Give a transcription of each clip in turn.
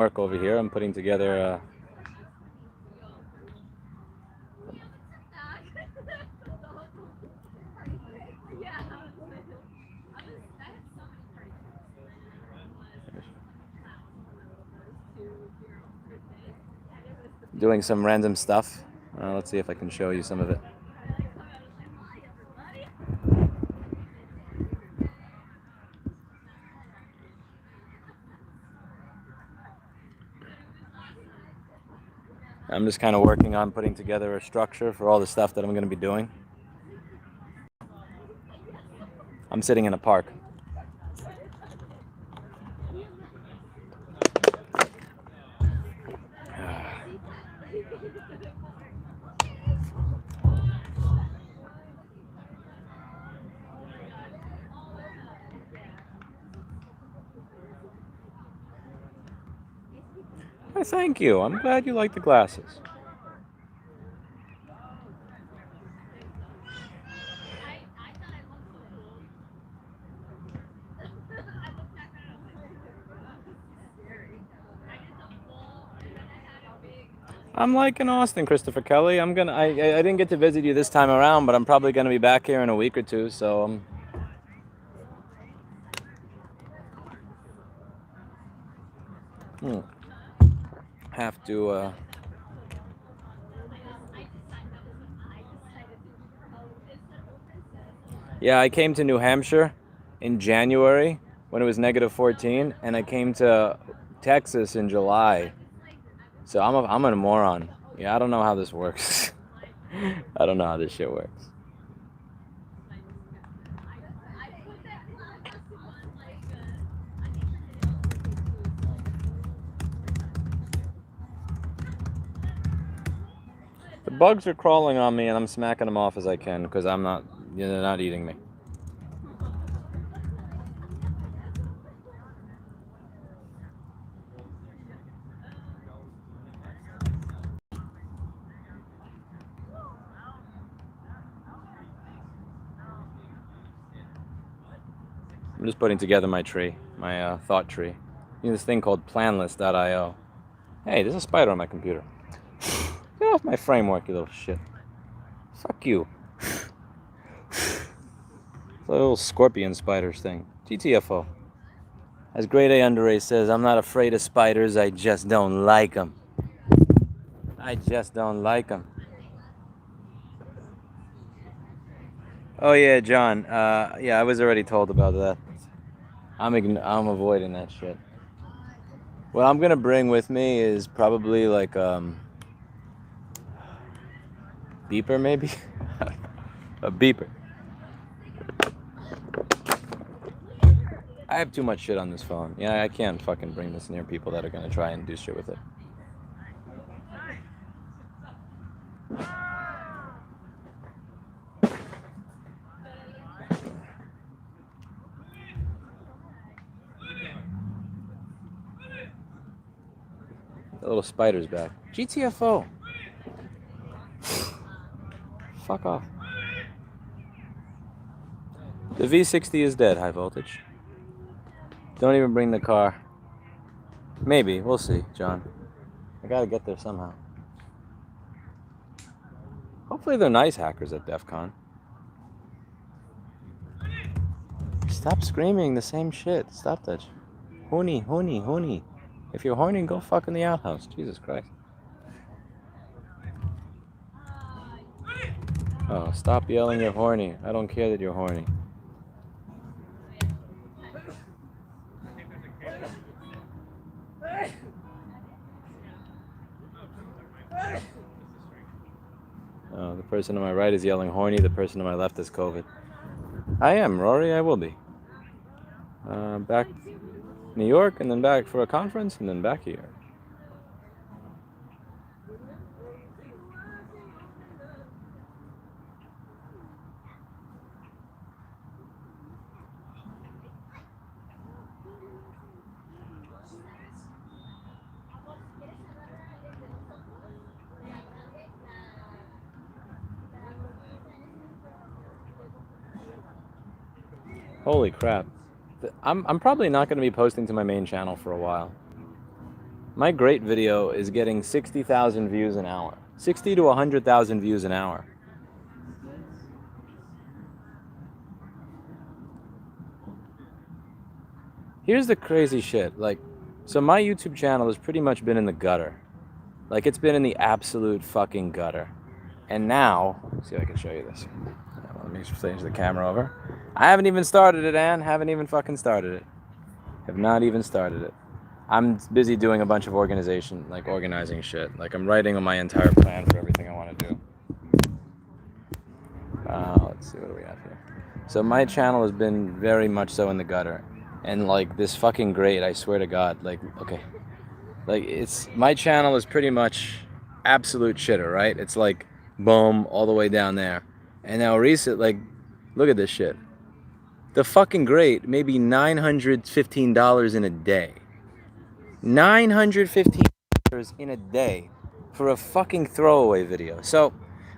work over here. I'm putting together doing some random stuff. Let's see if I can show you some of it. I'm just kind of working on putting together a structure for all the stuff that I'm going to be doing. I'm sitting in a park. Why, thank you. I'm glad you like the glasses. I'm liking Austin, Christopher Kelly. I didn't get to visit you this time around, but I'm probably gonna be back here in a week or two, so have to yeah, I came to New Hampshire in January when it was -14, and I came to Texas in July. So I'm a moron. Yeah, I don't know how this works. I don't know how this shit works. The bugs are crawling on me, and I'm smacking them off as I can because they're not eating me. I'm just putting together my tree, my thought tree. Using this thing called planlist.io. Hey, there's a spider on my computer. Get off my framework, you little shit. Fuck you. It's a little scorpion spiders thing. GTFO. As Grade A Underray says, I'm not afraid of spiders, I just don't like them. I just don't like them. Oh yeah, John. Yeah, I was already told about that. I'm avoiding that shit. What I'm gonna bring with me is probably like beeper, maybe. A beeper. I have too much shit on this phone. Yeah, I can't fucking bring this near people that are gonna try and do shit with it. The little spider's back. GTFO. Fuck off. The V60 is dead, high voltage. Don't even bring the car. Maybe, we'll see, John. I gotta get there somehow. Hopefully they're nice hackers at DEF CON. Stop screaming the same shit. Stop that. Horny, horny, horny. If you're horny, go fuck in the outhouse. Jesus Christ. Oh, stop yelling you're horny. I don't care that you're horny. Oh, the person on my right is yelling horny. The person on my left is COVID. I am, Rory. I will be. Back New York, and then back for a conference, and then back here. Holy crap. I'm probably not going to be posting to my main channel for a while. My great video is getting 60,000 views an hour. 60 to 100,000 views an hour. Here's the crazy shit. Like, so my YouTube channel has pretty much been in the gutter. Like, it's been in the absolute fucking gutter. And now, let's see if I can show you this. Let me change the camera over. I haven't even started it, Ann. Haven't even fucking started it. Have not even started it. I'm busy doing a bunch of organizing shit. Like, I'm writing on my entire plan for everything I want to do. Let's see, what do we have here? So my channel has been very much so in the gutter. And like this fucking great, I swear to God, like, okay. Like, my channel is pretty much absolute shitter, right? It's like, boom, all the way down there. And now like, look at this shit. The fucking great, maybe $915 in a day. $915 in a day for a fucking throwaway video. So,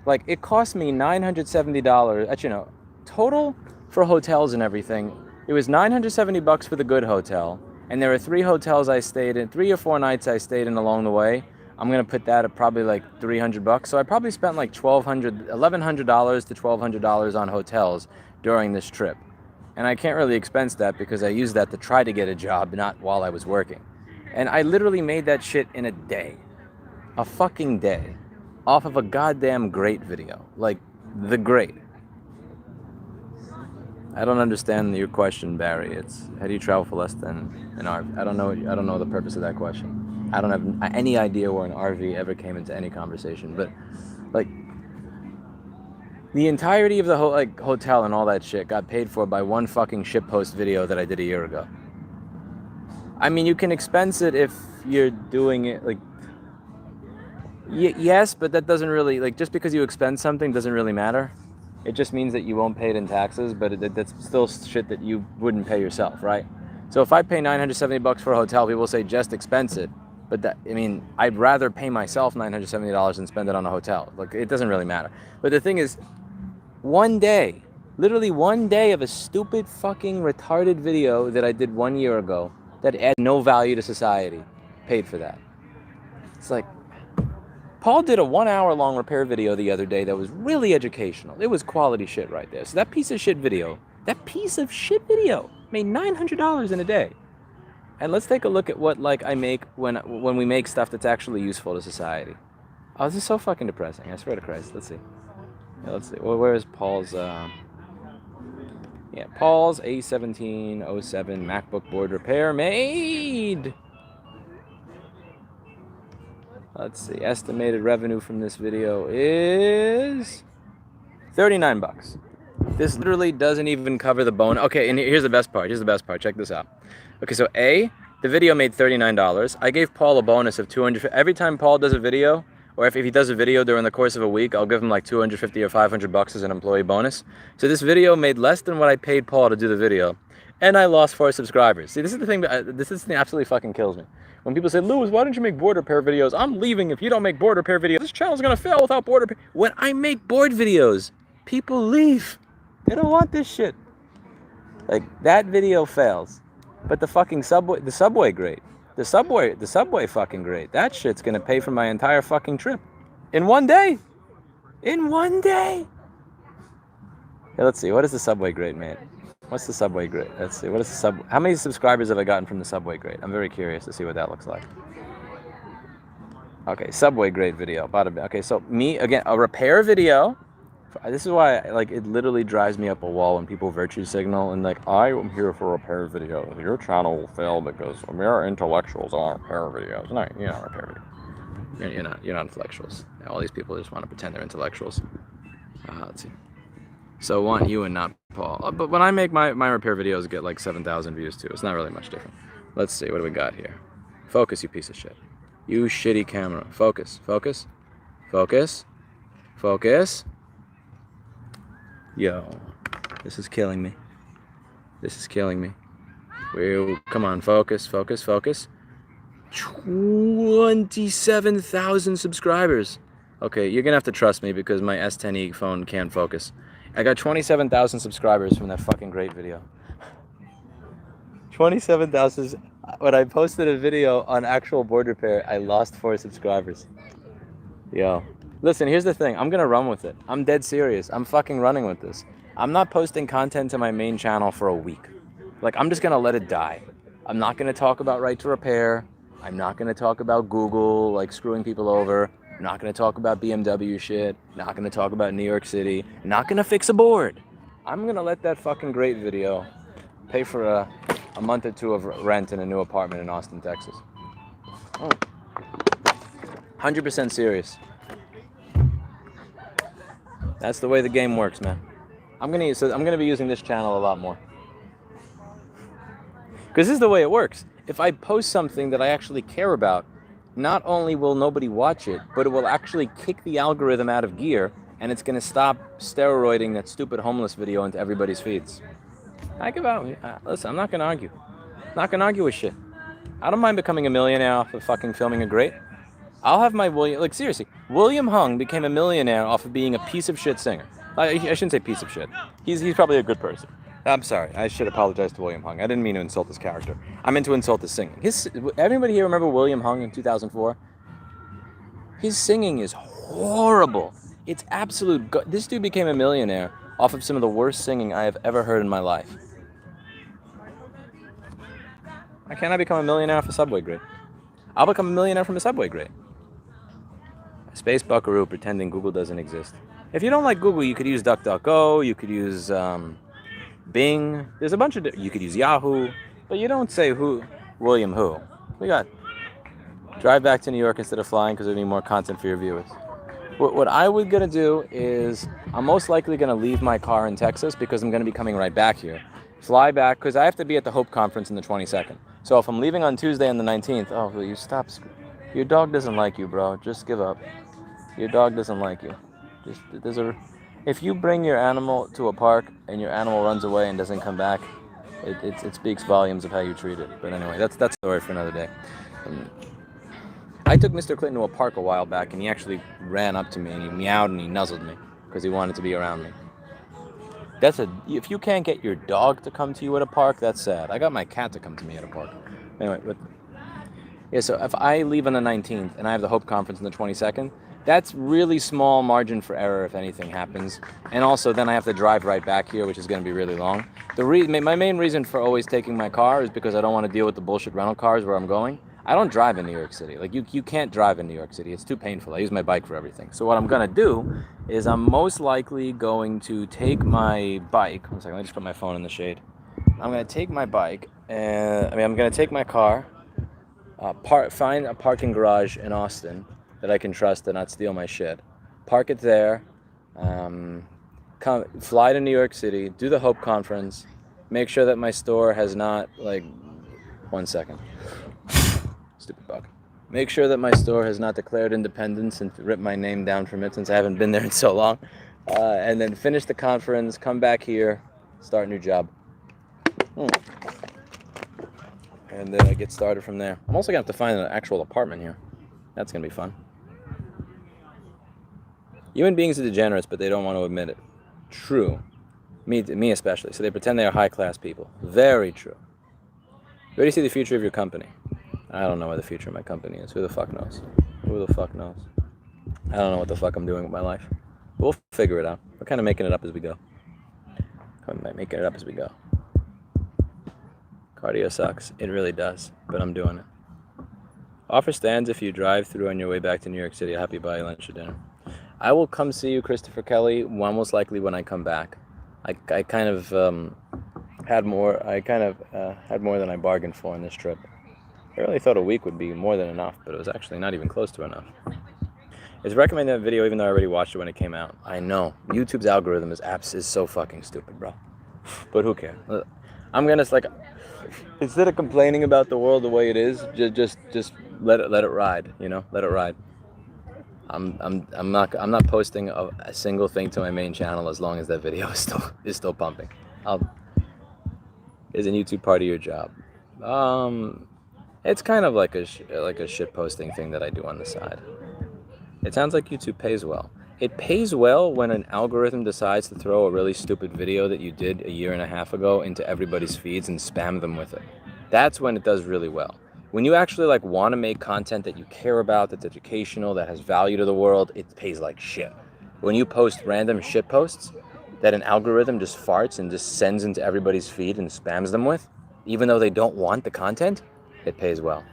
like, it cost me $970, actually no, total for hotels and everything. It was $970 for the good hotel. And there were 3 hotels I stayed in, 3 or 4 nights I stayed in along the way. I'm going to put that at probably like $300. So I probably spent like $1,100 to $1,200 on hotels during this trip. And I can't really expense that because I used that to try to get a job, not while I was working. And I literally made that shit in a day. A fucking day. Off of a goddamn great video. Like, the great. I don't understand your question, Barry. It's, how do you travel for less than an RV? I don't know the purpose of that question. I don't have any idea where an RV ever came into any conversation. But, like, the entirety of the hotel and all that shit got paid for by one fucking shitpost video that I did a year ago. I mean, you can expense it if you're doing it, like, yes, but that doesn't really, like, just because you expense something doesn't really matter. It just means that you won't pay it in taxes, but that's still shit that you wouldn't pay yourself, right? So if I pay $970 for a hotel, people say just expense it. But that, I mean, I'd rather pay myself $970 than spend it on a hotel. Like, it doesn't really matter. But the thing is, one day, literally one day of a stupid fucking retarded video that I did 1 year ago that had no value to society paid for that. It's like, Paul did a 1 hour long repair video the other day that was really educational. It was quality shit right there. So that piece of shit video made $900 in a day. And let's take a look at what, like, I make when we make stuff that's actually useful to society. Oh, this is so fucking depressing. I swear to Christ. Let's see. Yeah, let's see. Well, where is Paul's? Paul's A1707 MacBook board repair made. Let's see. Estimated revenue from this video is $39. This literally doesn't even cover the bone. Okay, and here's the best part. Check this out. Okay, so the video made $39. I gave Paul a bonus of $200. Every time Paul does a video, or if he does a video during the course of a week, I'll give him like $250 or $500 as an employee bonus. So this video made less than what I paid Paul to do the video, and I lost 4 subscribers. See, this is the thing that absolutely fucking kills me. When people say, Louis, why don't you make board repair videos? I'm leaving if you don't make board repair videos. This channel's gonna fail without board repair. When I make board videos, people leave. They don't want this shit. Like, that video fails. But the fucking subway great. The subway fucking great. That shit's gonna pay for my entire fucking trip. In 1 day. In 1 day. Okay, let's see. What is the subway great, man? What's the subway great? Let's see. What is the subway? How many subscribers have I gotten from the subway great? I'm very curious to see what that looks like. Okay, subway great video. Okay, so me again, a repair video. This is why, like, it literally drives me up a wall when people virtue signal and, like, I am here for repair videos. Your channel will fail because we're intellectuals on repair videos. No, you're not repair videos. You're not intellectuals. All these people just want to pretend they're intellectuals. Let's see. So want you and not Paul. But when I make my repair videos, get like 7,000 views too. It's not really much different. Let's see, what do we got here? Focus, you piece of shit. You shitty camera. Focus, focus, focus, focus. Yo, this is killing me. This is killing me. Come on, focus, focus, focus. 27,000 subscribers. Okay, you're gonna have to trust me because my S10e phone can't focus. I got 27,000 subscribers from that fucking great video. 27,000. When I posted a video on actual board repair, I lost 4 subscribers. Yo. Listen, here's the thing. I'm gonna run with it. I'm dead serious. I'm fucking running with this. I'm not posting content to my main channel for a week. Like, I'm just gonna let it die. I'm not gonna talk about right to repair. I'm not gonna talk about Google, like, screwing people over. I'm not gonna talk about BMW shit. Not gonna talk about New York City. Not gonna fix a board. I'm gonna let that fucking great video pay for a month or two of rent in a new apartment in Austin, Texas. 100% serious. That's the way the game works, man. I'm gonna be using this channel a lot more. Because this is the way it works. If I post something that I actually care about, not only will nobody watch it, but it will actually kick the algorithm out of gear, and it's gonna stop steroiding that stupid homeless video into everybody's feeds. Listen, I'm not gonna argue. Not gonna argue with shit. I don't mind becoming a millionaire off of fucking filming a great. I'll have my seriously, William Hung became a millionaire off of being a piece of shit singer. I shouldn't say piece of shit. He's probably a good person. I'm sorry. I should apologize to William Hung. I didn't mean to insult his character. I meant to insult his singing. Everybody here remember William Hung in 2004? His singing is horrible. It's absolute. This dude became a millionaire off of some of the worst singing I have ever heard in my life. Why can't I become a millionaire off a Subway grade? I'll become a millionaire from a Subway grade. Space buckaroo pretending Google doesn't exist. If you don't like Google, you could use DuckDuckGo, you could use Bing. There's a bunch of, you could use Yahoo, but you don't say William who. We got drive back to New York instead of flying because there'll be more content for your viewers. What I was gonna do is I'm most likely gonna leave my car in Texas because I'm gonna be coming right back here. Fly back because I have to be at the Hope Conference on the 22nd. So if I'm leaving on Tuesday on the 19th, oh, will you stop? Your dog doesn't like you, bro. Just give up. Your dog doesn't like you. If you bring your animal to a park and your animal runs away and doesn't come back, it speaks volumes of how you treat it. But anyway, that's a story for another day. I took Mr. Clinton to a park a while back, and he actually ran up to me and he meowed and he nuzzled me because he wanted to be around me. If you can't get your dog to come to you at a park, that's sad. I got my cat to come to me at a park. Anyway, so if I leave on the 19th and I have the Hope Conference on the 22nd, that's really small margin for error if anything happens. And also then I have to drive right back here, which is going to be really long. My main reason for always taking my car is because I don't want to deal with the bullshit rental cars where I'm going. I don't drive in New York City. Like, you can't drive in New York City. It's too painful. I use my bike for everything. So what I'm going to do is I'm most likely going to take my bike. One second, let me just put my phone in the shade. I'm going to take my bike, I'm going to take my car, find a parking garage in Austin that I can trust and not steal my shit. Park it there, fly to New York City, do the Hope Conference, make sure that my store has not, one second. Stupid bug. Make sure that my store has not declared independence and ripped my name down from it since I haven't been there in so long. And then finish the conference, come back here, start a new job. And then I get started from there. I'm also going to have to find an actual apartment here. That's going to be fun. Human beings are degenerates, but they don't want to admit it. True. Me especially. So they pretend they are high-class people. Very true. Where do you see the future of your company? I don't know where the future of my company is. Who the fuck knows? Who the fuck knows? I don't know what the fuck I'm doing with my life. But we'll figure it out. We're kind of making it up as we go. Cardio sucks. It really does. But I'm doing it. Offer stands if you drive through on your way back to New York City. I'll help you buy lunch or dinner. I will come see you, Christopher Kelly, most likely when I come back. I kind of had more than I bargained for in this trip. I really thought a week would be more than enough, but it was actually not even close to enough. It's recommended that video even though I already watched it when it came out. I know. YouTube's algorithm is so fucking stupid, bro. But who cares? I'm gonna instead of complaining about the world the way it is, just let it ride, let it ride. I'm not posting a single thing to my main channel as long as that video is still pumping. Isn't YouTube part of your job? It's kind of like a shit posting thing that I do on the side. It sounds like YouTube pays well. It pays well when an algorithm decides to throw a really stupid video that you did a year and a half ago into everybody's feeds and spam them with it. That's when it does really well. When you actually like want to make content that you care about, that's educational, that has value to the world, it pays like shit. When you post random shit posts that an algorithm just farts and just sends into everybody's feed and spams them with, even though they don't want the content, it pays well.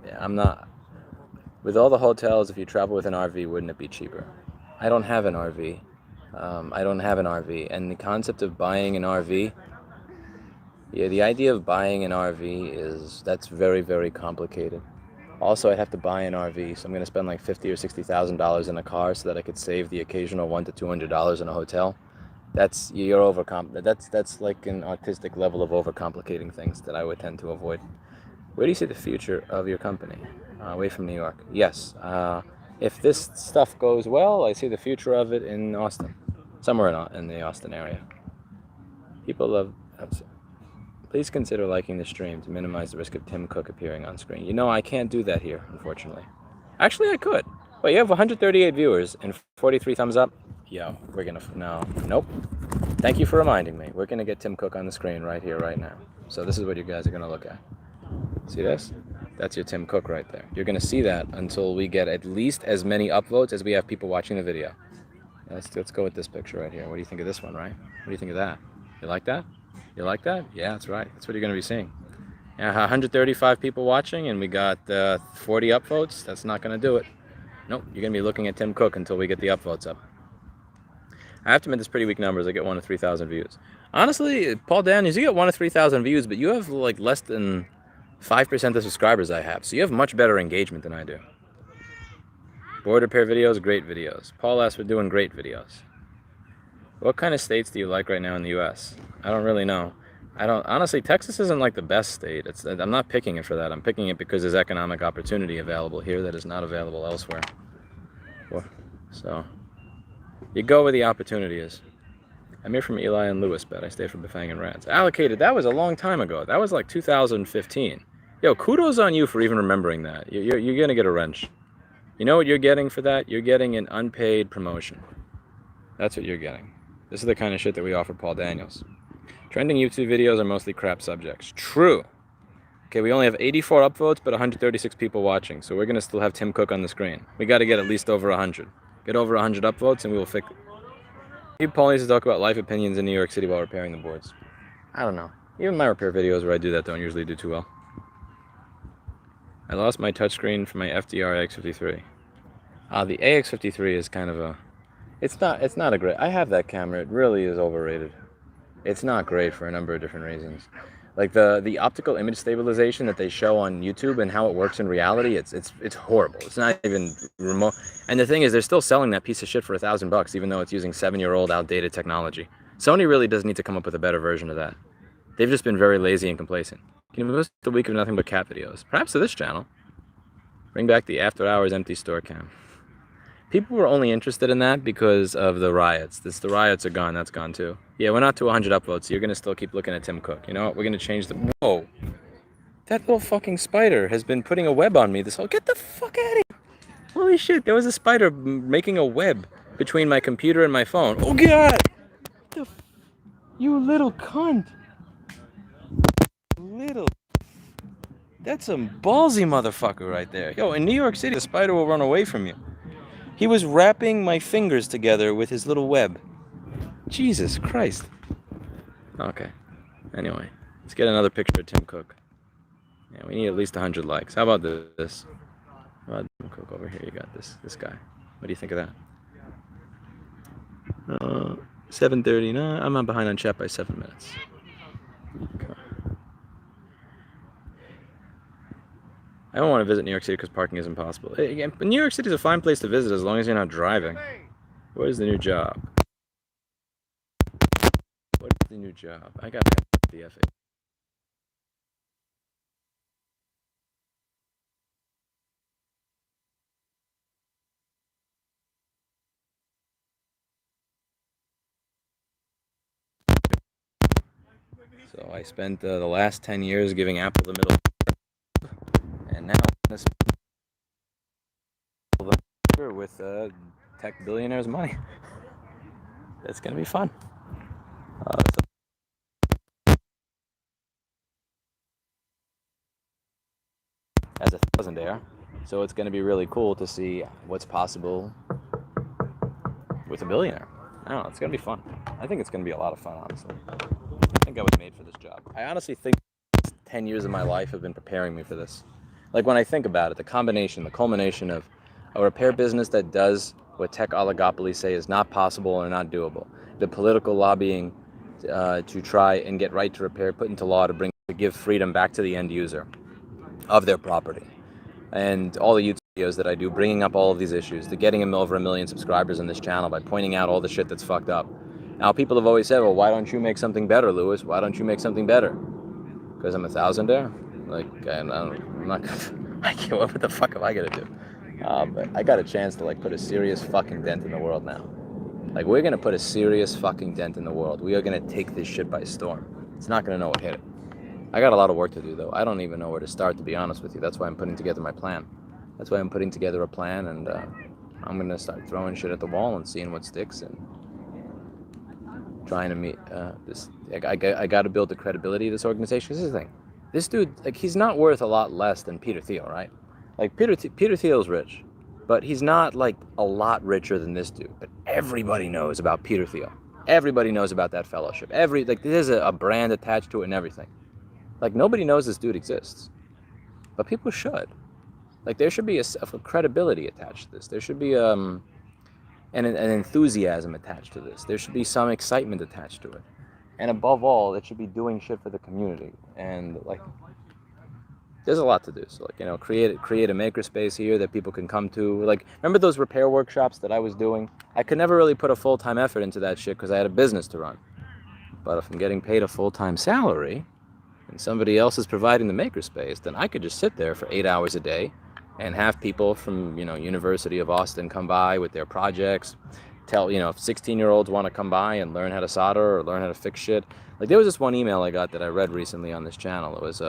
Yeah, I'm not... With all the hotels, if you travel with an RV, wouldn't it be cheaper? I don't have an RV. And the concept of buying an RV, yeah, the idea of buying an RV that's very, very complicated. Also, I'd have to buy an RV, so I'm going to spend like $50,000 or $60,000 in a car so that I could save the occasional $100 to $200 in a hotel. That's that's like an artistic level of overcomplicating things that I would tend to avoid. Where do you see the future of your company? Away from New York. Yes. If this stuff goes well, I see the future of it in Austin, somewhere in the Austin area. People love... Please consider liking the stream to minimize the risk of Tim Cook appearing on screen. You know, I can't do that here, unfortunately. Actually, I could. But you have 138 viewers and 43 thumbs up. Yo, we're gonna... No. Nope. Thank you for reminding me. We're gonna get Tim Cook on the screen right here, right now. So this is what you guys are gonna look at. See this? That's your Tim Cook right there. You're gonna see that until we get at least as many upvotes as we have people watching the video. Let's go with this picture right here. What do you think of this one, right? What do you think of that? You like that? You like that? Yeah, that's right. That's what you're going to be seeing. Yeah, 135 people watching, and we got 40 upvotes. That's not going to do it. Nope, you're going to be looking at Tim Cook until we get the upvotes up. I have to admit, it's pretty weak numbers. I get 1 to 3,000 views. Honestly, Paul Daniels, you get 1 to 3,000 views, but you have like less than 5% of the subscribers I have. So you have much better engagement than I do. Board repair videos, great videos. Paul S., we're doing great videos. What kind of states do you like right now in the U.S.? I don't really know. Honestly, Texas isn't like the best state. I'm not picking it for that. I'm picking it because there's economic opportunity available here that is not available elsewhere. So, you go where the opportunity is. I'm here from Eli and Lewis, but I stay from Befang and Rats. Allocated, that was a long time ago. That was like 2015. Yo, kudos on you for even remembering that. You're going to get a wrench. You know what you're getting for that? You're getting an unpaid promotion. That's what you're getting. This is the kind of shit that we offer Paul Daniels. Trending YouTube videos are mostly crap subjects. True. Okay, we only have 84 upvotes, but 136 people watching, so we're going to still have Tim Cook on the screen. We got to get at least over 100. Get over 100 upvotes, and we will fix it. Paul needs to talk about life opinions in New York City while repairing the boards. I don't know. Even my repair videos where I do that don't usually do too well. I lost my touchscreen for my FDR AX53. The AX53 is kind of a... It's not a great... I have that camera. It really is overrated. It's not great for a number of different reasons. Like the optical image stabilization that they show on YouTube and how it works in reality, it's horrible. It's not even remote. And the thing is, they're still selling that piece of shit for $1,000, even though it's using 7-year-old outdated technology. Sony really does need to come up with a better version of that. They've just been very lazy and complacent. Can you post the week of nothing but cat videos? Perhaps to this channel. Bring back the after hours empty store cam. People were only interested in that because of the riots. The riots are gone. That's gone too. Yeah, we're not to 100 upvotes. So you're going to still keep looking at Tim Cook. You know what? We're going to change the... Whoa. That little fucking spider has been putting a web on me this whole... Get the fuck out of here. Holy shit. There was a spider making a web between my computer and my phone. Oh, God. You little cunt. That's some ballsy motherfucker right there. Yo, in New York City, the spider will run away from you. He was wrapping my fingers together with his little web. Jesus Christ. Okay. Anyway, let's get another picture of Tim Cook. Yeah, we need at least 100 likes. How about this? How about Tim Cook over here? You got this guy. What do you think of that? 7:30. No, I'm not behind on chat by 7 minutes. Okay. I don't want to visit New York City because parking is impossible. Again, New York City is a fine place to visit as long as you're not driving. What is the new job? What is the new job? I got the FA. So I spent the last 10 years giving Apple the middle. And now this with tech billionaires' money. It's gonna be fun. as a thousandaire. So it's going to be really cool to see what's possible with a billionaire. I don't know. It's going to be fun. I think it's going to be a lot of fun, honestly. I think I was made for this job. I honestly think 10 years of my life have been preparing me for this. Like when I think about it, the culmination of a repair business that does what tech oligopolies say is not possible or not doable. The political lobbying to try and get right to repair put into law to give freedom back to the end user of their property. And all the YouTube videos that I do, bringing up all of these issues, to getting him over 1 million subscribers on this channel by pointing out all the shit that's fucked up. Now, people have always said, well, why don't you make something better, Lewis? Why don't you make something better? Because I'm a thousandaire? Like, I'm not gonna, what the fuck am I gonna do? But I got a chance to, like, put a serious fucking dent in the world now. Like, we're gonna put a serious fucking dent in the world. We are gonna take this shit by storm. It's not gonna know what hit it. I got a lot of work to do, though. I don't even know where to start, to be honest with you. That's why I'm putting together my plan. That's why I'm putting together a plan, and I'm going to start throwing shit at the wall and seeing what sticks and trying to meet this. I got to build the credibility of this organization. This is the thing. This dude, like, he's not worth a lot less than Peter Thiel, right? Like, Peter Thiel's rich, but he's not, like, a lot richer than this dude. But everybody knows about Peter Thiel. Everybody knows about that fellowship. There's a brand attached to it and everything. Like, nobody knows this dude exists, but people should. Like, there should be a credibility attached to this. There should be an enthusiasm attached to this. There should be some excitement attached to it. And above all, it should be doing shit for the community. And, like, there's a lot to do. So, like, you know, create a makerspace here that people can come to. Like, remember those repair workshops that I was doing? I could never really put a full-time effort into that shit because I had a business to run. But if I'm getting paid a full-time salary and somebody else is providing the makerspace, then I could just sit there for 8 hours a day and have people from, you know, University of Austin come by with their projects. Tell, you know, if 16-year-olds want to come by and learn how to solder or learn how to fix shit. Like, there was this one email I got that I read recently on this channel. It was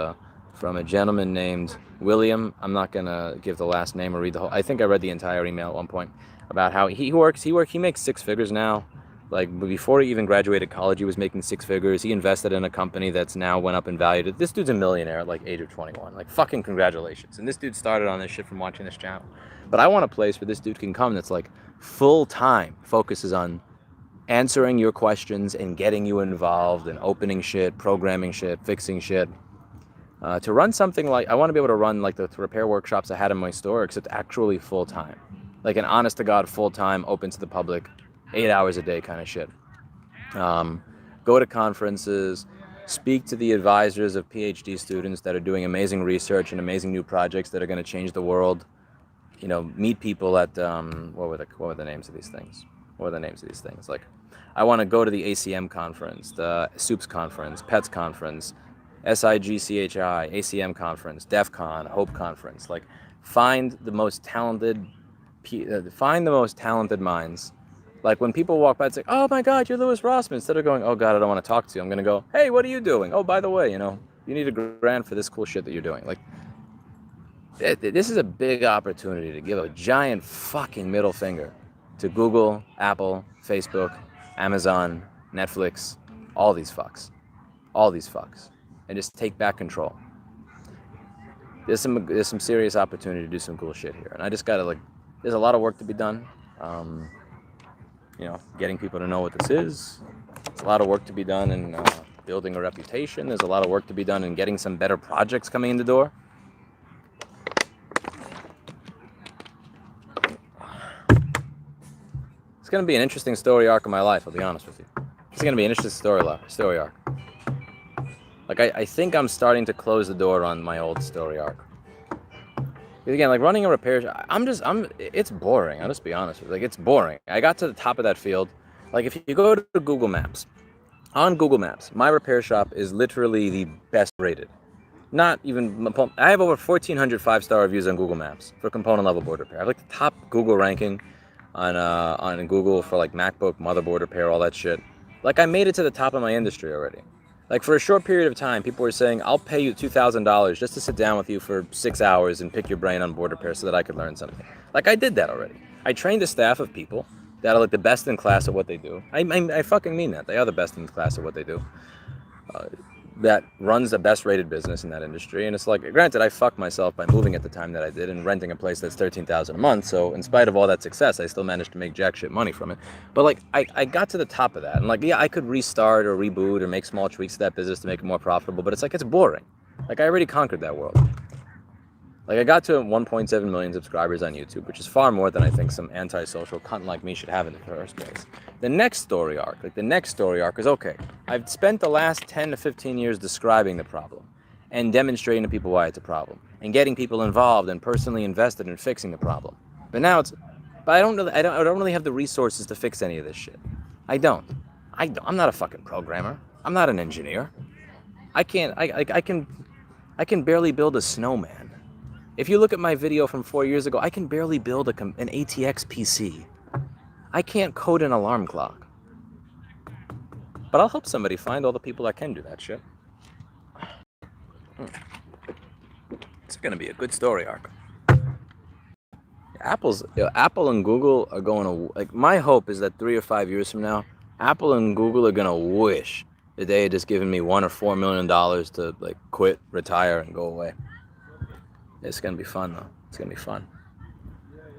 from a gentleman named William. I'm not gonna give the last name or read the whole. I think I read the entire email at one point about how he makes 6 figures now. Like, before he even graduated college, he was making 6 figures. He invested in a company that's now went up in value. This dude's a millionaire at, like, age of 21. Like, fucking congratulations. And this dude started on this shit from watching this channel. But I want a place where this dude can come that's, like, full-time focuses on answering your questions and getting you involved and opening shit, programming shit, fixing shit. To run something like, I want to be able to run, like, the repair workshops I had in my store, except actually full-time. Like an honest-to-God full-time, open to the public, 8 hours a day kind of shit. Go to conferences, speak to the advisors of PhD students that are doing amazing research and amazing new projects that are going to change the world. You know, meet people at, what were the names of these things? What are the names of these things? Like, I want to go to the ACM conference, the SOUPS conference, PETS conference, SIGCHI, ACM conference, DEF CON, HOPE conference. Like, find the most talented minds. Like, when people walk by, it's like, oh my God, you're Louis Rossman. Instead of going, oh God, I don't want to talk to you, I'm going to go, hey, what are you doing? Oh, by the way, you know, you need a grant for this cool shit that you're doing. Like, this is a big opportunity to give a giant fucking middle finger to Google, Apple, Facebook, Amazon, Netflix, all these fucks, and just take back control. There's some serious opportunity to do some cool shit here, and I just gotta, like, there's a lot of work to be done. You know, getting people to know what this is. There's a lot of work to be done in building a reputation. There's a lot of work to be done in getting some better projects coming in the door. It's going to be an interesting story arc of my life, I'll be honest with you. It's going to be an interesting story arc. Like, I think I'm starting to close the door on my old story arc. Because again, like, running a repair shop, it's boring. I'll just be honest with you. Like, it's boring. I got to the top of that field. Like, if you go to Google Maps, on Google Maps, my repair shop is literally the best rated. Not even, I have over 1,400 5-star reviews on Google Maps for component level board repair. I have, like, the top Google ranking on Google for, like, MacBook, motherboard repair, all that shit. Like, I made it to the top of my industry already. Like, for a short period of time, people were saying, I'll pay you $2,000 just to sit down with you for 6 hours and pick your brain on board repair so that I could learn something. Like, I did that already. I trained a staff of people that are, like, the best in class at what they do. I fucking mean that. They are the best in class at what they do. that runs the best rated business in that industry. And it's like, granted, I fucked myself by moving at the time that I did and renting a place that's $13,000 a month. So in spite of all that success, I still managed to make jack shit money from it. But like, I got to the top of that, and like, yeah, I could restart or reboot or make small tweaks to that business to make it more profitable, but it's like, it's boring. Like, I already conquered that world. Like, I got to 1.7 million subscribers on YouTube, which is far more than I think some antisocial cunt like me should have in the first place. The next story arc is, okay, I've spent the last 10 to 15 years describing the problem and demonstrating to people why it's a problem and getting people involved and personally invested in fixing the problem. But now I don't really have the resources to fix any of this shit. I'm not a fucking programmer. I'm not an engineer. I can barely build a snowman. If you look at my video from 4 years ago, I can barely build an ATX PC. I can't code an alarm clock. But I'll help somebody find all the people that can do that shit. It's going to be a good story arc. Apple and Google are going to... Like, my hope is that 3 or 5 years from now, Apple and Google are going to wish that they had just given me $1 or $4 million to like quit, retire, and go away. It's going to be fun, though. It's going to be fun.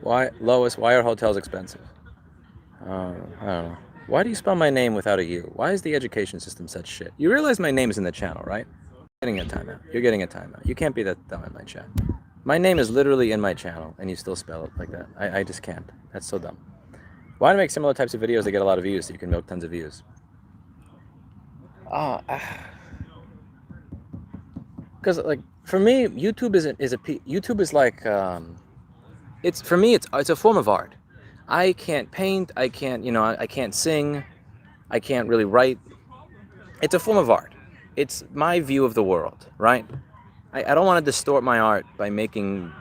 Why, Lois, why are hotels expensive? I don't know. Why do you spell my name without a U? Why is the education system such shit? You realize my name is in the channel, right? You're getting a timeout. You're getting a timeout. You can't be that dumb in my chat. My name is literally in my channel, and you still spell it like that. I just can't. That's so dumb. Why do I make similar types of videos that get a lot of views so you can milk tons of views? Because like for me, YouTube is like it's for me it's a form of art. I can't paint. I can't sing. I can't really write. It's a form of art. It's my view of the world, right? I don't want to distort my art by making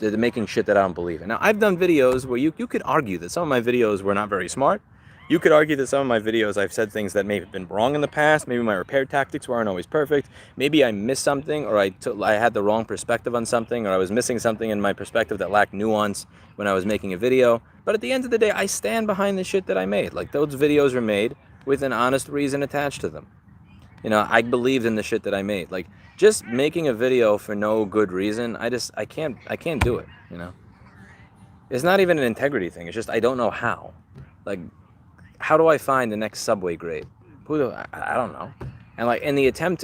making shit that I don't believe in. Now, I've done videos where you could argue that some of my videos were not very smart. You could argue that some of my videos, I've said things that may have been wrong in the past. Maybe my repair tactics weren't always perfect. Maybe I missed something, or I had the wrong perspective on something, or I was missing something in my perspective that lacked nuance when I was making a video. But at the end of the day, I stand behind the shit that I made. Like, those videos were made with an honest reason attached to them. I believed in the shit that I made. Like, just making a video for no good reason, I can't do it, It's not even an integrity thing. It's just I don't know how. Like, how do I find the next subway grade? I don't know. And like in the attempt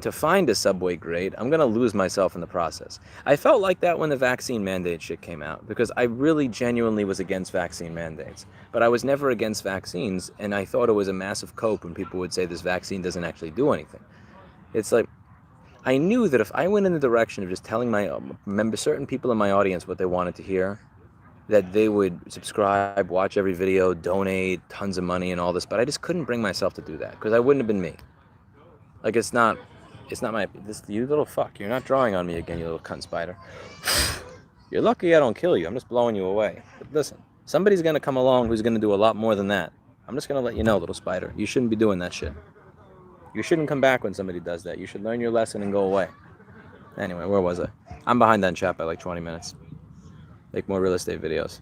to find a subway grade, I'm gonna lose myself in the process. I felt like that when the vaccine mandate shit came out, because I really genuinely was against vaccine mandates. But I was never against vaccines, and I thought it was a massive cope when people would say this vaccine doesn't actually do anything. It's like, I knew that if I went in the direction of just telling certain people in my audience what they wanted to hear, that they would subscribe, watch every video, donate tons of money and all this, but I just couldn't bring myself to do that, because I wouldn't have been me. Like, it's not you little fuck, you're not drawing on me again, you little cunt spider. You're lucky I don't kill you, I'm just blowing you away. But listen, somebody's gonna come along who's gonna do a lot more than that. I'm just gonna let you know, little spider, you shouldn't be doing that shit. You shouldn't come back when somebody does that. You should learn your lesson and go away. Anyway, where was I? I'm behind that chat by like 20 minutes. Make more real estate videos.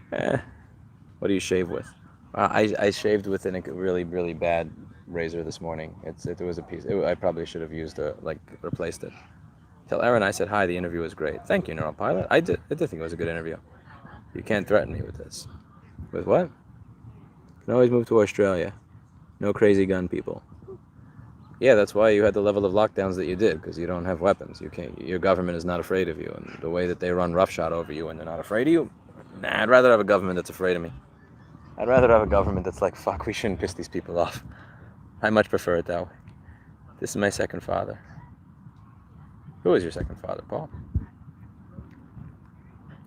What do you shave with? I shaved with a really, really bad razor this morning. It was a piece. I probably should have replaced it. Tell Aaron I said hi. The interview was great. Thank you, Neural Pilot. I did think it was a good interview. You can't threaten me with this. With what? You can always move to Australia. No crazy gun people. Yeah, that's why you had the level of lockdowns that you did, because you don't have weapons. Your government is not afraid of you, and the way that they run roughshod over you and they're not afraid of you, nah, I'd rather have a government that's afraid of me. I'd rather have a government that's like, fuck, we shouldn't piss these people off. I much prefer it that way. This is my second father. Who is your second father, Paul?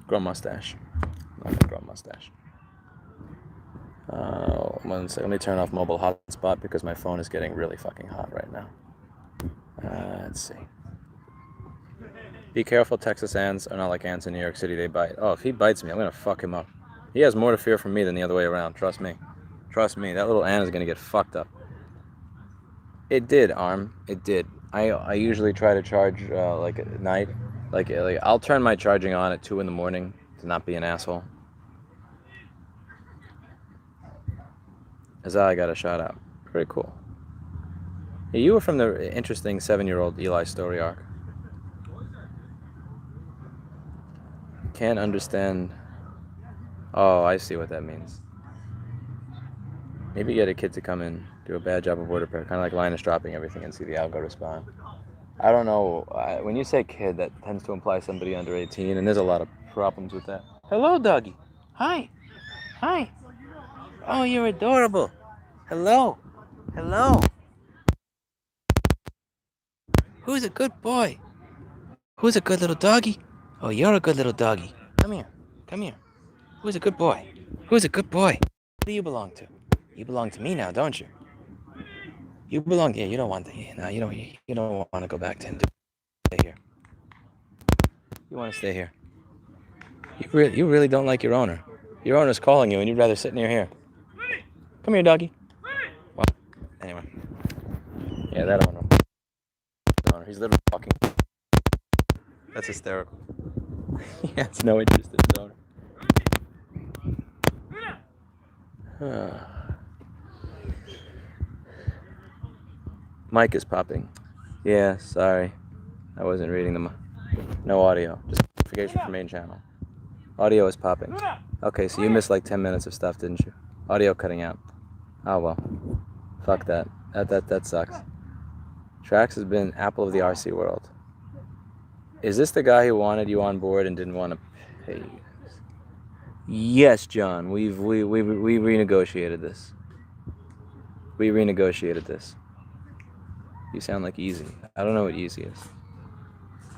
Grow mustache. I'm not gonna grow mustache. 1 second, let me turn off mobile hotspot because my phone is getting really fucking hot right now. Let's see. Be careful, Texas ants are not like ants in New York City, they bite. Oh, if he bites me, I'm gonna fuck him up. He has more to fear from me than the other way around, trust me. Trust me, that little ant is gonna get fucked up. It did, Arm, it did. I usually try to charge like at night. Like I'll turn my charging on at 2 in the morning to not be an asshole. Azai got a shout out. Very cool. Hey, you were from the interesting 7-year-old Eli story arc. Can't understand. Oh, I see what that means. Maybe get a kid to come in, do a bad job of word repair, kind of like Linus dropping everything and see the algo respond. I don't know. When you say kid, that tends to imply somebody under 18, and there's a lot of problems with that. Hello, doggy. Hi. Hi. Oh, you're adorable. Hello. Hello. Who's a good boy? Who's a good little doggy? Oh, you're a good little doggy. Come here. Come here. Who's a good boy? Who's a good boy? Who do you belong to? You belong to me now, don't you? You belong. Yeah, you don't want to. No, you don't. You don't want to go back to him. Stay here. You want to stay here. You really don't like your owner. Your owner's calling you, and you'd rather sit near here. Come here, doggy. Well, anyway. Yeah, that owner. He's literally walking. That's hysterical. He has no interest in his owner. Mic is popping. Yeah, sorry. I wasn't reading them. No audio. Just notification from main channel. Audio is popping. Okay, so you missed like 10 minutes of stuff, didn't you? Audio cutting out. Oh well. Fuck that. That sucks. Trax has been apple of the RC world. Is this the guy who wanted you on board and didn't want to pay? Yes, John. We renegotiated this. We renegotiated this. You sound like easy. I don't know what easy is.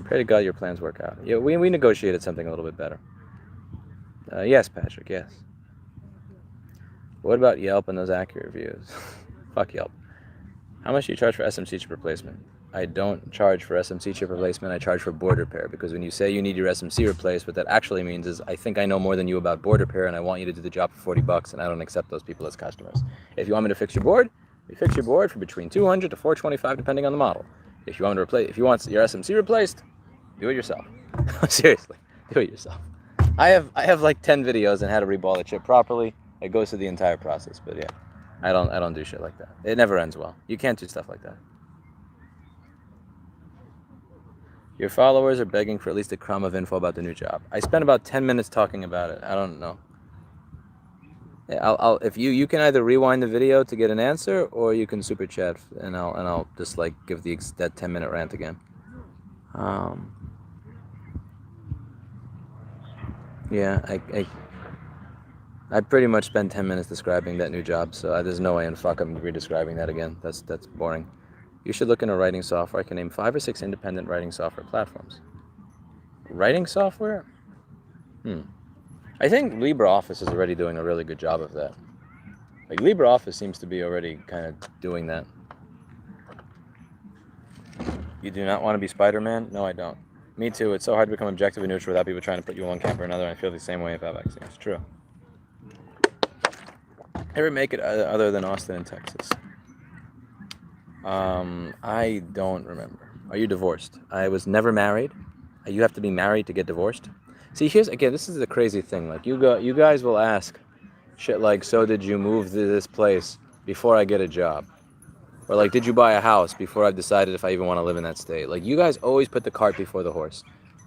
Pray to God your plans work out. Yeah, we negotiated something a little bit better. Yes, Patrick, yes. What about Yelp and those accurate reviews? Fuck Yelp. How much do you charge for SMC chip replacement? I don't charge for SMC chip replacement. I charge for board repair, because when you say you need your SMC replaced, what that actually means is I think I know more than you about board repair, and I want you to do the job for $40, and I don't accept those people as customers. If you want me to fix your board, we fix your board for between $200 to $425, depending on the model. If you want to replace, if you want your SMC replaced, do it yourself. Seriously, do it yourself. I have like 10 videos on how to reball the chip properly. It goes through the entire process, but yeah, I don't do shit like that. It never ends well. You can't do stuff like that. Your followers are begging for at least a crumb of info about the new job. I spent about 10 minutes talking about it. I don't know. I'll if you can either rewind the video to get an answer, or you can super chat and I'll just like give that 10-minute rant again. Yeah, I pretty much spent 10 minutes describing that new job, so there's no way in fuck I'm redescribing that again. That's boring. You should look into writing software. I can name 5 or 6 independent writing software platforms. Writing software? I think LibreOffice is already doing a really good job of that. Like, LibreOffice seems to be already kind of doing that. You do not want to be Spider-Man? No, I don't. Me too. It's so hard to become objective and neutral without people trying to put you in one camp or another. I feel the same way about vaccines. It's true. Ever make it other than Austin and Texas? I don't remember. Are you divorced? I was never married. You have to be married to get divorced? See, here's, again, this is the crazy thing. Like, you guys will ask shit like, so did you move to this place before I get a job? Or like, did you buy a house before I've decided if I even want to live in that state? Like, you guys always put the cart before the horse.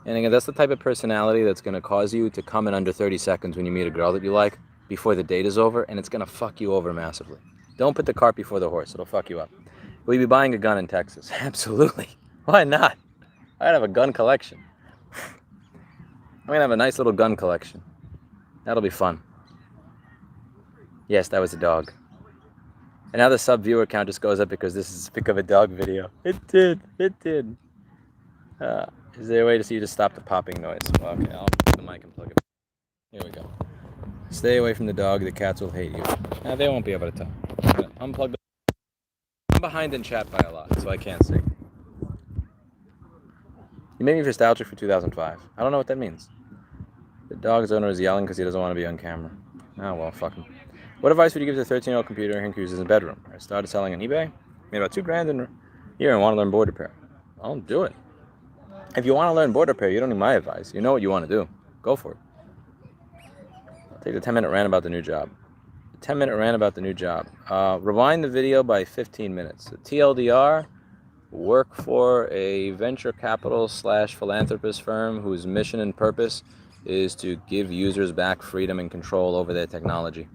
And again, that's the type of personality that's going to cause you to come in under 30 seconds when you meet a girl that you like before the date is over, and it's going to fuck you over massively. Don't put the cart before the horse. It'll fuck you up. Will you be buying a gun in Texas? Absolutely. Why not? I'd have a gun collection. I'm going to have a nice little gun collection. That'll be fun. Yes, that was a dog. And now the sub-viewer count just goes up because this is a pick of a dog video. It did. It did. Is there a way to see you to stop the popping noise? Well, okay, I'll put the mic and plug it. Here we go. Stay away from the dog. The cats will hate you. Now, they won't be able to tell. Unplug the... I'm behind in chat by a lot, so I can't see. You made me nostalgic for 2005. I don't know what that means. The dog's owner is yelling because he doesn't want to be on camera. Oh, well, fuck him. What advice would you give to a 13-year-old computer Hank uses in his bedroom? I started selling on eBay, made about $2,000 in a year, and want to learn board repair. I'll do it. If you want to learn board repair, you don't need my advice. You know what you want to do. Go for it. I'll take the 10-minute rant about the new job. The 10-minute rant about the new job. Rewind the video by 15 minutes. The TLDR, work for a venture capital / philanthropist firm whose mission and purpose is to give users back freedom and control over their technology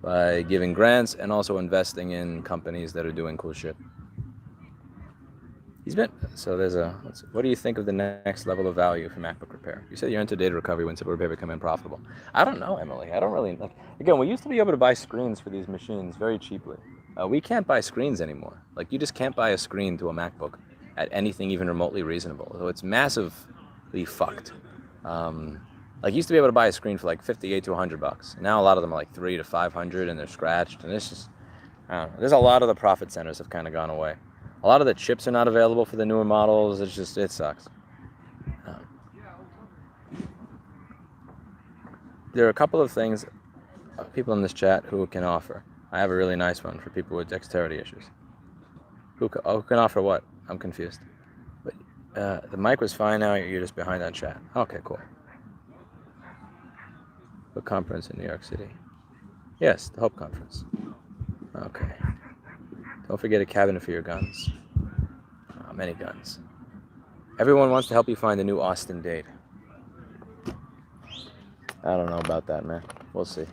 by giving grants and also investing in companies that are doing cool shit. What do you think of the next level of value for MacBook repair? You said you're into data recovery when simple repair become profitable. I don't know, Emily. I don't really, like, again, we used to be able to buy screens for these machines very cheaply. We can't buy screens anymore. Like, you just can't buy a screen to a MacBook at anything even remotely reasonable. So it's massively fucked. Like, you used to be able to buy a screen for like $58 to $100. Now a lot of them are like $300 to $500 and they're scratched. And it's just, I don't know. There's a lot of the profit centers have kind of gone away. A lot of the chips are not available for the newer models. It's just, it sucks. There are a couple of things people in this chat who can offer. I have a really nice one for people with dexterity issues. Who can offer what? I'm confused. But the mic was fine now. You're just behind that chat. Okay, cool. What conference in New York City? Yes, the Hope Conference. Okay. Don't forget a cabinet for your guns. Many guns. Everyone wants to help you find the new Austin date. I don't know about that, man. We'll see.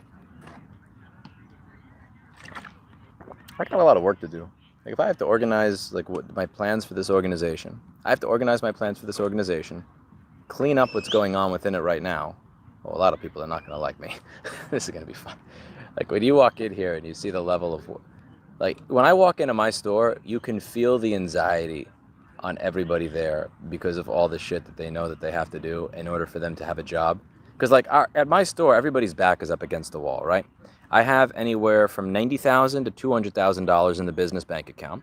I got a lot of work to do. Like, if I have to organize, like, what my plans for this organization, I have to organize my plans for this organization, clean up what's going on within it right now. Well, a lot of people are not going to like me. This is going to be fun. Like, when you walk in here and you see the level of, like, when I walk into my store, you can feel the anxiety on everybody there because of all the shit that they know that they have to do in order for them to have a job. Because, like, at my store, everybody's back is up against the wall, right? I have anywhere from $90,000 to $200,000 in the business bank account.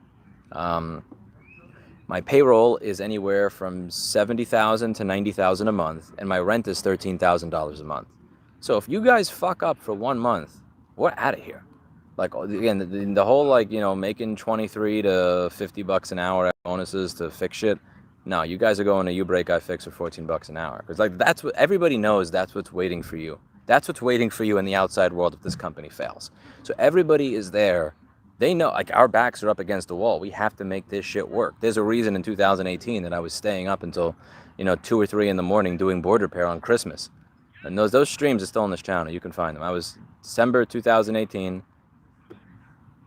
My payroll is anywhere from $70,000 to $90,000 a month, and my rent is $13,000 a month. So if you guys fuck up for 1 month, we're out of here. Like, again, the whole, like, you know, making 23 to 50 bucks an hour at bonuses to fix shit. No, you guys are going to You Break, I Fix for 14 bucks an hour. Because, like, that's what everybody knows. That's what's waiting for you. That's what's waiting for you in the outside world if this company fails. So everybody is there. They know, like, our backs are up against the wall. We have to make this shit work. There's a reason in 2018 that I was staying up until, 2 or 3 in the morning doing board repair on Christmas. And those streams are still on this channel. You can find them. I was December 2018,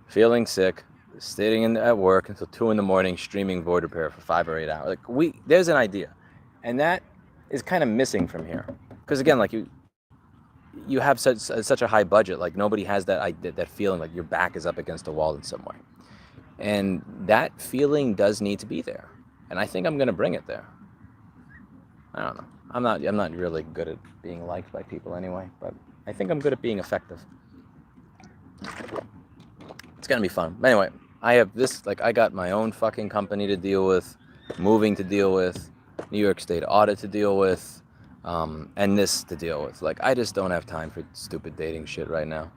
feeling sick, sitting at work until 2 in the morning, streaming board repair for 5 or 8 hours. Like, there's an idea. And that is kind of missing from here. Because, again, like, you have such a high budget, like, nobody has that feeling like your back is up against a wall in some way. And that feeling does need to be there. And I think I'm going to bring it there. I don't know. I'm not really good at being liked by people anyway, but I think I'm good at being effective. It's going to be fun. But anyway, I have this, like, I got my own fucking company to deal with, moving to deal with, New York State audit to deal with, and this to deal with. Like, I just don't have time for stupid dating shit right now.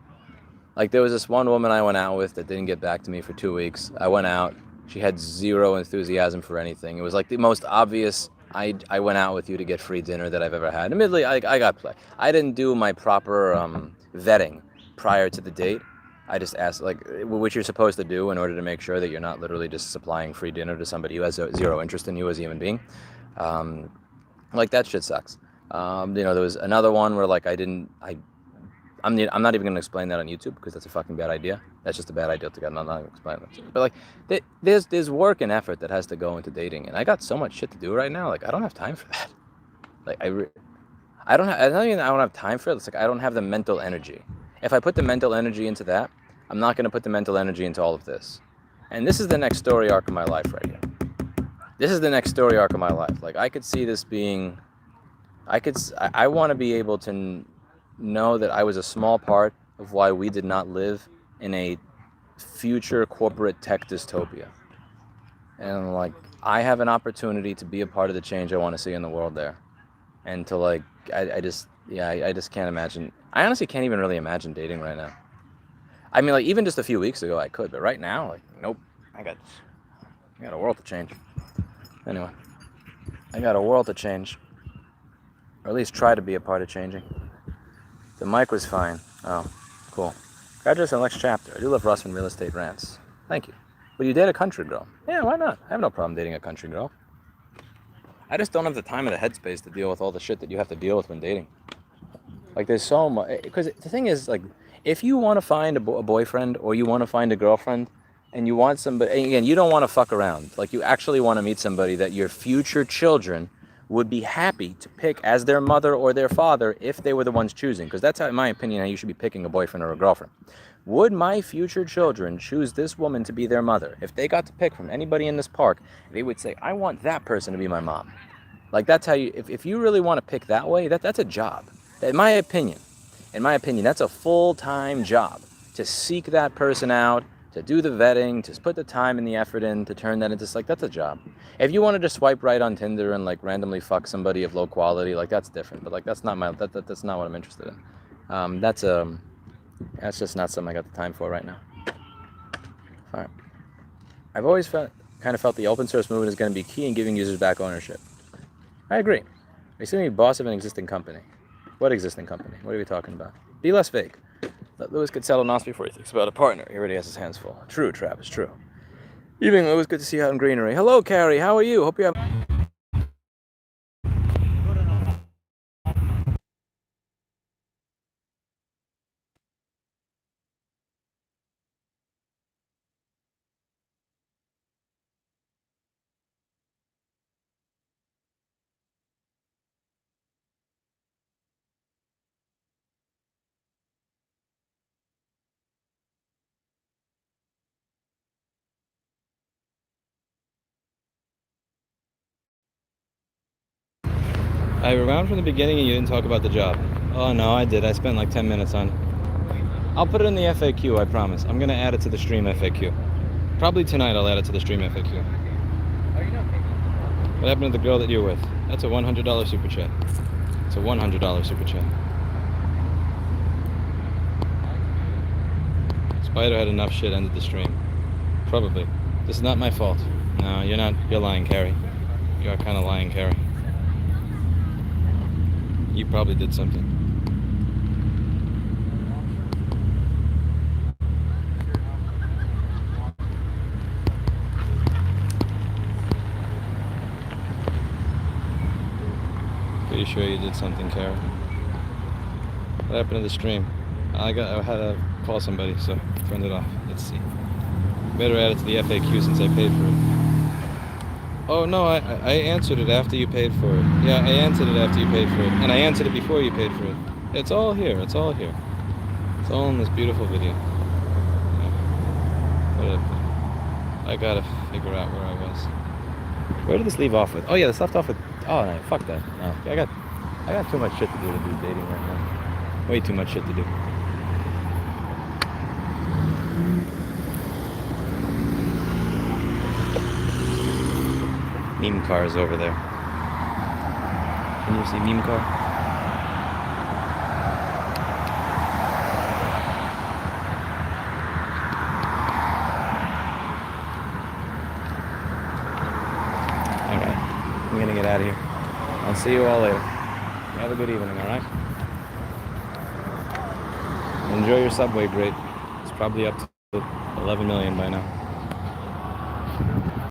Like, there was this one woman I went out with that didn't get back to me for 2 weeks. I went out. She had zero enthusiasm for anything. It was like the most obvious, I went out with you to get free dinner that I've ever had. Admittedly, I got play. I didn't do my proper vetting prior to the date. I just asked, like, what you're supposed to do in order to make sure that you're not literally just supplying free dinner to somebody who has zero interest in you as a human being. Like, that shit sucks. There was another one where, like, I'm not even going to explain that on YouTube because that's a fucking bad idea. That's just a bad idea to get. I'm not going to explain that. But, like, there's work and effort that has to go into dating, and I got so much shit to do right now. Like, I don't have time for that. Like, I don't have time for it. It's like I don't have the mental energy. If I put the mental energy into that, I'm not going to put the mental energy into all of this. And this is the next story arc of my life right here. This is the next story arc of my life. Like, I could see this being, I want to be able to know that I was a small part of why we did not live in a future corporate tech dystopia. And, like, I have an opportunity to be a part of the change I want to see in the world there. And to, like, I just can't imagine. I honestly can't even really imagine dating right now. I mean, like, even just a few weeks ago I could, but right now, like, nope. I got a world to change. Anyway, I got a world to change. Or at least try to be a part of changing. The mic was fine. Oh, cool. Address and next chapter. I do love Russ and real estate rants. Thank you. Will you date a country girl? Yeah, why not? I have no problem dating a country girl. I just don't have the time or the headspace to deal with all the shit that you have to deal with when dating. Like, there's so much. Because the thing is, like, if you want to find a boyfriend or you want to find a girlfriend and you want somebody, again, you don't want to fuck around. Like, you actually want to meet somebody that your future children would be happy to pick as their mother or their father if they were the ones choosing. Because that's, how, in my opinion, how you should be picking a boyfriend or a girlfriend. Would my future children choose this woman to be their mother? If they got to pick from anybody in this park, they would say, I want that person to be my mom. Like, that's how you, if you really want to pick that way, that's a job. In my opinion, that's a full-time job to seek that person out, to do the vetting, to put the time and the effort in, to turn that into, like, that's a job. If you want to just swipe right on Tinder and, like, randomly fuck somebody of low quality, like, that's different. But, like, that's not my, that's not what I'm interested in. That's just not something I got the time for right now. All right. I've always kind of felt the open source movement is going to be key in giving users back ownership. I agree. They seem to be boss of an existing company. What existing company? What are we talking about? Be less vague. Let Lewis could settle Nos before he thinks about a partner. He already has his hands full. True, Travis, true. Evening, Lewis. Good to see you out in greenery. Hello, Carrie. How are you? Hope you have... I rewound from the beginning and you didn't talk about the job. Oh, no, I did. I spent like 10 minutes on it. I'll put it in the FAQ, I promise. I'm going to add it to the stream FAQ. Probably tonight I'll add it to the stream FAQ. What happened to the girl that you're with? That's a $100 super chat. It's a $100 super chat. Spider had enough shit, ended the stream. Probably. This is not my fault. No, you're not. You're lying, Carrie. You are kind of lying, Carrie. You probably did something. Pretty sure you did something, Carrie. What happened to the stream? I had to call somebody, so I turned it off. Let's see. Better add it to the FAQ since I paid for it. Oh no, I answered it after you paid for it. Yeah, I answered it after you paid for it. And I answered it before you paid for it. It's all here, it's all here. It's all in this beautiful video. Yeah. I gotta figure out where I was. Where did this leave off with? Oh yeah, this left off with, oh no, fuck that. No, I got too much shit to do dating right now. Way too much shit to do. Meme car is over there. Can you see meme car? Alright, I'm gonna get out of here. I'll see you all later. Have a good evening, alright? Enjoy your subway, great. It's probably up to 11 million by now.